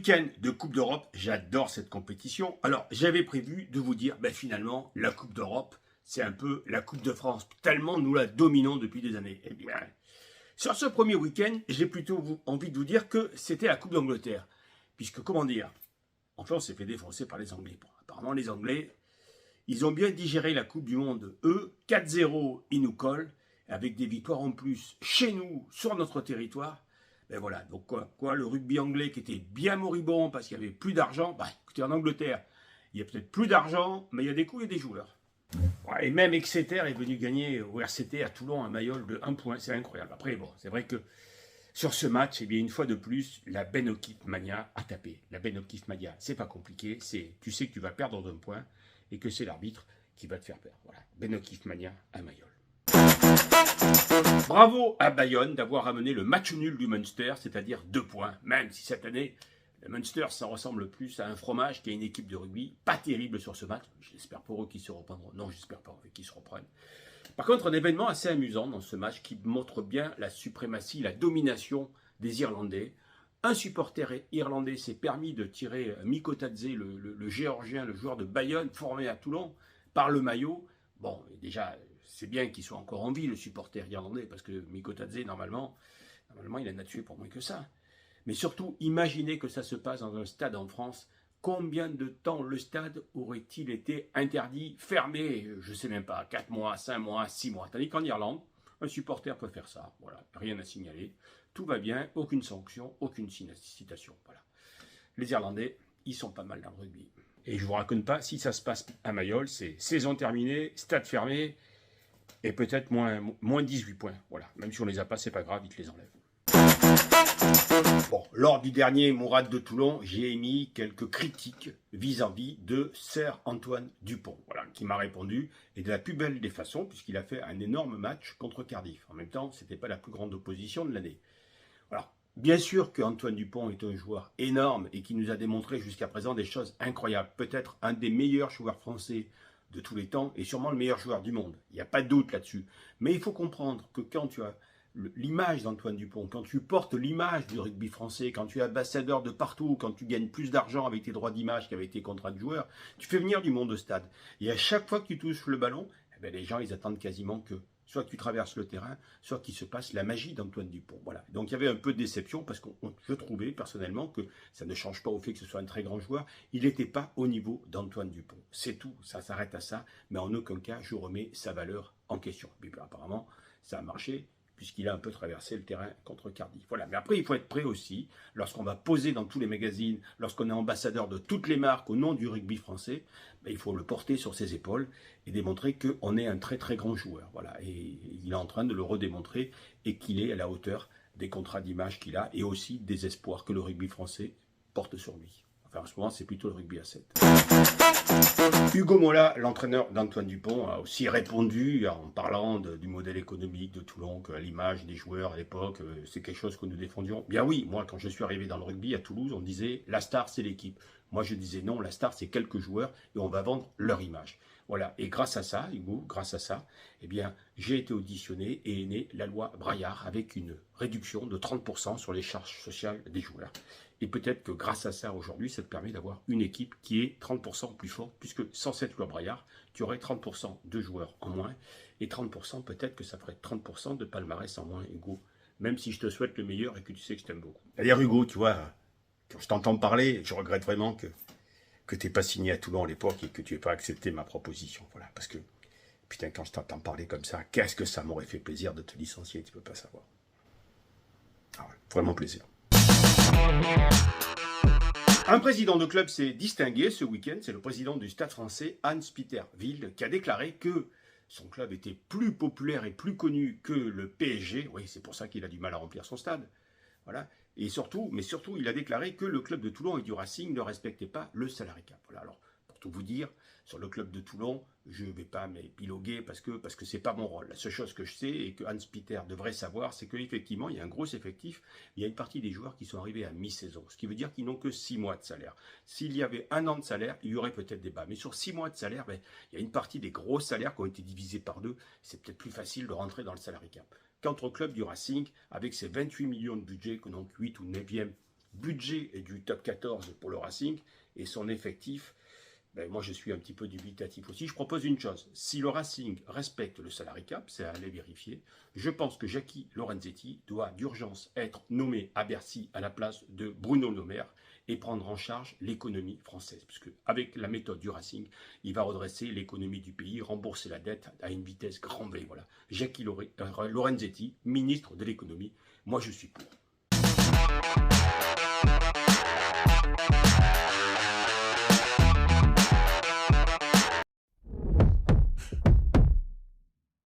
week-end de Coupe d'Europe, j'adore cette compétition. Alors, j'avais prévu de vous dire, finalement, la Coupe d'Europe, c'est un peu la Coupe de France, tellement nous la dominons depuis des années. Eh bien, sur ce premier week-end, j'ai plutôt envie de vous dire que c'était la Coupe d'Angleterre. Puisque, comment dire, enfin, on s'est fait défoncer par les Anglais. Bon, apparemment, les Anglais, ils ont bien digéré la Coupe du Monde. Eux, 4-0, ils nous collent, avec des victoires en plus chez nous, sur notre territoire. Ben voilà, donc quoi, le rugby anglais qui était bien moribond parce qu'il n'y avait plus d'argent, écoutez, en Angleterre, il y a peut-être plus d'argent, mais il y a des coups et des joueurs. Ouais, et même Exeter est venu gagner au RCT à Toulon un Mayol de 1 point, c'est incroyable. Après, bon, c'est vrai que sur ce match, eh bien, une fois de plus, la Ben O'Keefe Mania a tapé. La Ben O'Keefe Mania, c'est pas compliqué, tu sais que tu vas perdre d'un point et que c'est l'arbitre qui va te faire perdre. Voilà, Ben O'Keefe Mania à Mayol. Bravo à Bayonne d'avoir amené le match nul du Munster, c'est-à-dire 2 points, même si cette année, le Munster, ça ressemble plus à un fromage qu'à une équipe de rugby. Pas terrible sur ce match, j'espère pour eux qu'ils se reprendront. Non, j'espère pas qu'ils se reprennent. Par contre, un événement assez amusant dans ce match qui montre bien la suprématie, la domination des Irlandais. Un supporter irlandais s'est permis de tirer Mikotadze, le géorgien, le joueur de Bayonne, formé à Toulon, par le maillot. Bon, déjà, c'est bien qu'il soit encore en vie, le supporter irlandais, parce que Mikotadze, normalement, il en a tué pour moins que ça. Mais surtout, imaginez que ça se passe dans un stade en France. Combien de temps le stade aurait-il été interdit, fermé, je ne sais même pas, 4 mois, 5 mois, 6 mois. Tandis qu'en Irlande, un supporter peut faire ça. Voilà, rien à signaler. Tout va bien, aucune sanction, aucune citation. Voilà. Les Irlandais, ils sont pas mal dans le rugby. Et je ne vous raconte pas, si ça se passe à Mayol, c'est saison terminée, stade fermé, et peut-être moins 18 points. Voilà. Même si on ne les a pas, c'est pas grave, ils te les enlèvent. Bon, lors du dernier Mourad de Toulon, j'ai émis quelques critiques vis-à-vis de Sir Antoine Dupont, voilà, qui m'a répondu, et de la plus belle des façons, puisqu'il a fait un énorme match contre Cardiff. En même temps, ce n'était pas la plus grande opposition de l'année. Alors, bien sûr qu'Antoine Dupont est un joueur énorme et qui nous a démontré jusqu'à présent des choses incroyables. Peut-être un des meilleurs joueurs français de tous les temps et sûrement le meilleur joueur du monde. Il n'y a pas de doute là-dessus. Mais il faut comprendre que quand tu as l'image d'Antoine Dupont, quand tu portes l'image du rugby français, quand tu es ambassadeur de partout, quand tu gagnes plus d'argent avec tes droits d'image qu'avec tes contrats de joueur, tu fais venir du monde au stade. Et à chaque fois que tu touches le ballon, les gens ils attendent quasiment que soit que tu traverses le terrain, soit qu'il se passe la magie d'Antoine Dupont. Voilà. Donc il y avait un peu de déception parce que je trouvais personnellement que ça ne change pas au fait que ce soit un très grand joueur. Il n'était pas au niveau d'Antoine Dupont. C'est tout, ça s'arrête à ça, mais en aucun cas je remets sa valeur en question. Et puis apparemment ça a marché, puisqu'il a un peu traversé le terrain contre Cardiff. Voilà. Mais après, il faut être prêt aussi, lorsqu'on va poser dans tous les magazines, lorsqu'on est ambassadeur de toutes les marques au nom du rugby français, il faut le porter sur ses épaules et démontrer qu'on est un très très grand joueur. Voilà. Et il est en train de le redémontrer et qu'il est à la hauteur des contrats d'image qu'il a et aussi des espoirs que le rugby français porte sur lui. Enfin, en ce moment, c'est plutôt le rugby à 7. Hugo Mola, l'entraîneur d'Antoine Dupont, a aussi répondu en parlant du modèle économique de Toulon, qu'à l'image des joueurs à l'époque, c'est quelque chose que nous défendions. Bien oui, moi, quand je suis arrivé dans le rugby à Toulouse, on disait la star, c'est l'équipe. Moi, je disais non, la star, c'est quelques joueurs et on va vendre leur image. Voilà, et grâce à ça, Hugo, grâce à ça, eh bien, j'ai été auditionné et est née la loi Braillard avec une réduction de 30% sur les charges sociales des joueurs. Et peut-être que grâce à ça, aujourd'hui, ça te permet d'avoir une équipe qui est 30% plus forte, puisque sans cette loi Braillard, tu aurais 30% de joueurs en moins, et 30%, peut-être que ça ferait 30% de palmarès en moins, Hugo, même si je te souhaite le meilleur et que tu sais que je t'aime beaucoup. D'ailleurs, Hugo, tu vois, quand je t'entends parler, je regrette vraiment que tu n'aies pas signé à Toulon à l'époque et que tu n'aies pas accepté ma proposition. Voilà, parce que, putain, quand je t'entends parler comme ça, qu'est-ce que ça m'aurait fait plaisir de te licencier, tu ne peux pas savoir. Ah ouais, vraiment plaisir. Un président de club s'est distingué ce week-end, c'est le président du Stade français, Hans-Peter Wilde, qui a déclaré que son club était plus populaire et plus connu que le PSG. Oui, c'est pour ça qu'il a du mal à remplir son stade. Voilà. Et surtout, il a déclaré que le club de Toulon et du Racing ne respectaient pas le salary cap. Voilà. Alors, pour tout vous dire, sur le club de Toulon, je ne vais pas m'épiloguer parce que c'est pas mon rôle. La seule chose que je sais et que Hans-Peter devrait savoir, c'est qu'effectivement, il y a un gros effectif. Il y a une partie des joueurs qui sont arrivés à mi-saison, ce qui veut dire qu'ils n'ont que 6 mois de salaire. S'il y avait 1 an de salaire, il y aurait peut-être débat. Mais sur 6 mois de salaire, il y a une partie des gros salaires qui ont été divisés par 2. C'est peut-être plus facile de rentrer dans le salary cap. Quant au club du Racing, avec ses 28 millions de budget, que donc 8 ou 9e budget du top 14 pour le Racing et son effectif, ben moi je suis un petit peu dubitatif aussi. Je propose une chose, si le Racing respecte le salary cap, c'est à aller vérifier, je pense que Jackie Lorenzetti doit d'urgence être nommé à Bercy à la place de Bruno Le Maire et prendre en charge l'économie française. Puisque avec la méthode du Racing, il va redresser l'économie du pays, rembourser la dette à une vitesse grand V. Voilà. Jackie Lorenzetti, ministre de l'économie, moi je suis pour.